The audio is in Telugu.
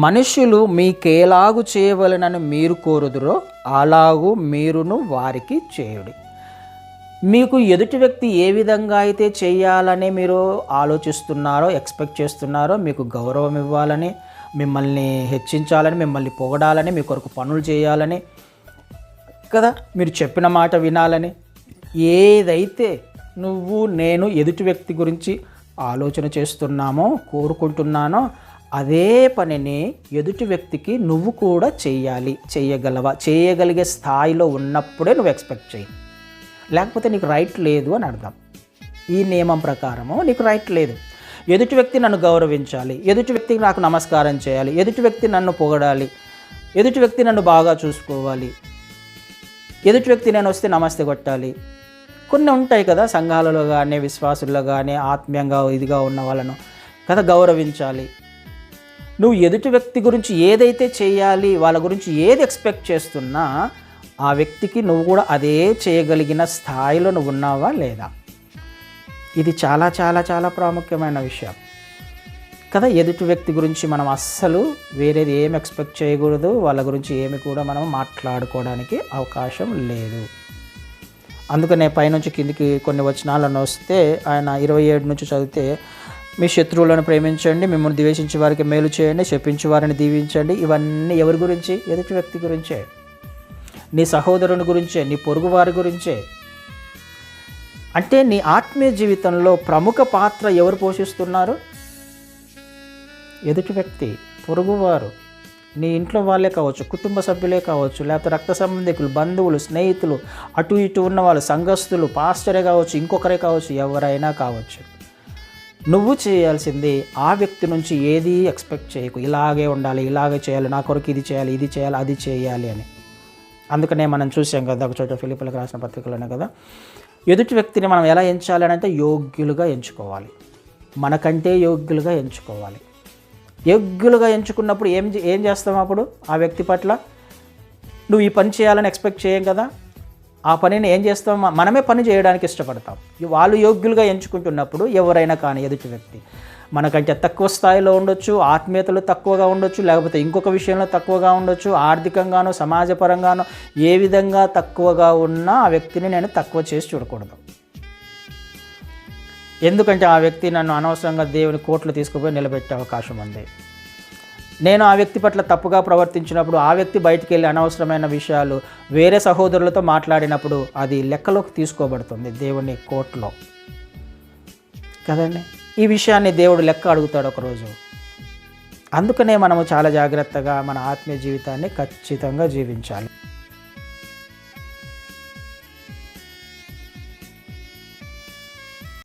మనుష్యులు మీకేలాగు చేయవలెనని మీరు కోరుదురో అలాగూ మీరును వారికి చేయుడి. మీకు ఎదుటి వ్యక్తి ఏ విధంగా అయితే చేయాలని మీరు ఆలోచిస్తున్నారో, ఎక్స్పెక్ట్ చేస్తున్నారో, మీకు గౌరవం ఇవ్వాలని, మిమ్మల్ని హెచ్చించాలని, మిమ్మల్ని పొగడాలని, మీ కొరకు పనులు చేయాలని కదా, మీరు చెప్పిన మాట వినాలని, ఏదైతే నువ్వు నేను ఎదుటి వ్యక్తి గురించి ఆలోచన చేస్తున్నామో, కోరుకుంటున్నానో అదే పనిని ఎదుటి వ్యక్తికి నువ్వు కూడా చెయ్యాలి. చేయగలవా? చేయగలిగే స్థాయిలో ఉన్నప్పుడే నువ్వు ఎక్స్పెక్ట్ చేయి. లేకపోతే నీకు రైట్ లేదు అని అర్థం. ఈ నియమం ప్రకారము నీకు రైట్ లేదు. ఎదుటి వ్యక్తి నన్ను గౌరవించాలి, ఎదుటి వ్యక్తికి నాకు నమస్కారం చేయాలి, ఎదుటి వ్యక్తి నన్ను పొగడాలి, ఎదుటి వ్యక్తి నన్ను బాగా చూసుకోవాలి, ఎదుటి వ్యక్తి నేను వస్తే నమస్తే కొట్టాలి. కొన్ని ఉంటాయి కదా, సంఘాలలో కానీ విశ్వాసుల్లో కానీ ఆత్మీయంగా ఇదిగా ఉన్న వాళ్ళను కదా గౌరవించాలి. నువ్వు ఎదుటి వ్యక్తి గురించి ఏదైతే చేయాలి, వాళ్ళ గురించి ఏది ఎక్స్పెక్ట్ చేస్తున్నా ఆ వ్యక్తికి నువ్వు కూడా అదే చేయగలిగిన స్థాయిలో నువ్వు ఉన్నావా లేదా? ఇది చాలా చాలా చాలా ప్రాముఖ్యమైన విషయం కదా. ఎదుటి వ్యక్తి గురించి మనం అస్సలు వేరేది ఏమి ఎక్స్పెక్ట్ చేయకూడదు. వాళ్ళ గురించి ఏమి కూడా మనం మాట్లాడుకోవడానికి అవకాశం లేదు. అందుకనే పైనుంచి కిందికి కొన్ని వచనాలను వస్తే ఆయన 27 నుంచి చదివితే, మీ శత్రువులను ప్రేమించండి, మిమ్మల్ని ద్వేషించే వారికి మేలు చేయండి, శపించే వారిని దీవించండి. ఇవన్నీ ఎవరి గురించి? ఎదుటి వ్యక్తి గురించే, నీ సహోదరుని గురించే, నీ పొరుగు వారి గురించే. అంటే నీ ఆత్మీయ జీవితంలో ప్రముఖ పాత్ర ఎవరు పోషిస్తున్నారు? ఎదుటి వ్యక్తి, పొరుగువారు, నీ ఇంట్లో వాళ్ళే కావచ్చు, కుటుంబ సభ్యులే కావచ్చు, లేకపోతే రక్త సంబంధికులు, బంధువులు, స్నేహితులు, అటు ఇటు ఉన్న వాళ్ళు, సంఘస్థులు, పాస్టరే కావచ్చు, ఇంకొకరే కావచ్చు, ఎవరైనా కావచ్చు. నువ్వు చేయాల్సింది ఆ వ్యక్తి నుంచి ఏది ఎక్స్పెక్ట్ చేయకు. ఇలాగే ఉండాలి, ఇలాగే చేయాలి, నా కొరకు ఇది చేయాలి, ఇది చేయాలి, అది చేయాలి అని. అందుకనే మనం చూసాం కదా ఒక చోట ఫిలిప్పీలకు రాసిన పత్రికలోనే కదా, ఎదుటి వ్యక్తిని మనం ఎలా ఎంచాలి అంటే యోగ్యులుగా ఎంచుకోవాలి, మనకంటే యోగ్యులుగా ఎంచుకోవాలి. యోగ్యులుగా ఎంచుకున్నప్పుడు ఏం చేస్తాం? అప్పుడు ఆ వ్యక్తి పట్ల నువ్వు ఈ పని చేయాలని ఎక్స్పెక్ట్ చేయం కదా, ఆ పనిని ఏం చేస్తాం? మనమే పని చేయడానికి ఇష్టపడతాం. వాళ్ళు యోగ్యులుగా ఎంచుకుంటున్నప్పుడు ఎవరైనా కానీ ఎదుటి వ్యక్తి మనకంటే తక్కువ స్థాయిలో ఉండొచ్చు, ఆత్మీయతలు తక్కువగా ఉండొచ్చు, లేకపోతే ఇంకొక విషయంలో తక్కువగా ఉండొచ్చు, ఆర్థికంగానో సమాజపరంగానో ఏ విధంగా తక్కువగా ఉన్నా ఆ వ్యక్తిని నేను తక్కువ చేసి చూడకూడదు. ఎందుకంటే ఆ వ్యక్తి నన్ను అనవసరంగా దేవుని కోర్టులో తీసుకుపోయి నిలబెట్టే అవకాశం ఉంది. నేను ఆ వ్యక్తి పట్ల తప్పుగా ప్రవర్తించినప్పుడు, ఆ వ్యక్తి బయటికి వెళ్ళి అనవసరమైన విషయాలు వేరే సహోదరులతో మాట్లాడినప్పుడు అది లెక్కలోకి తీసుకోబడుతుంది దేవుని కోర్టులో కదండి. ఈ విషయాన్ని దేవుడు లెక్క అడుగుతాడు ఒకరోజు. అందుకనే మనము చాలా జాగ్రత్తగా మన ఆత్మీయ జీవితాన్ని ఖచ్చితంగా జీవించాలి.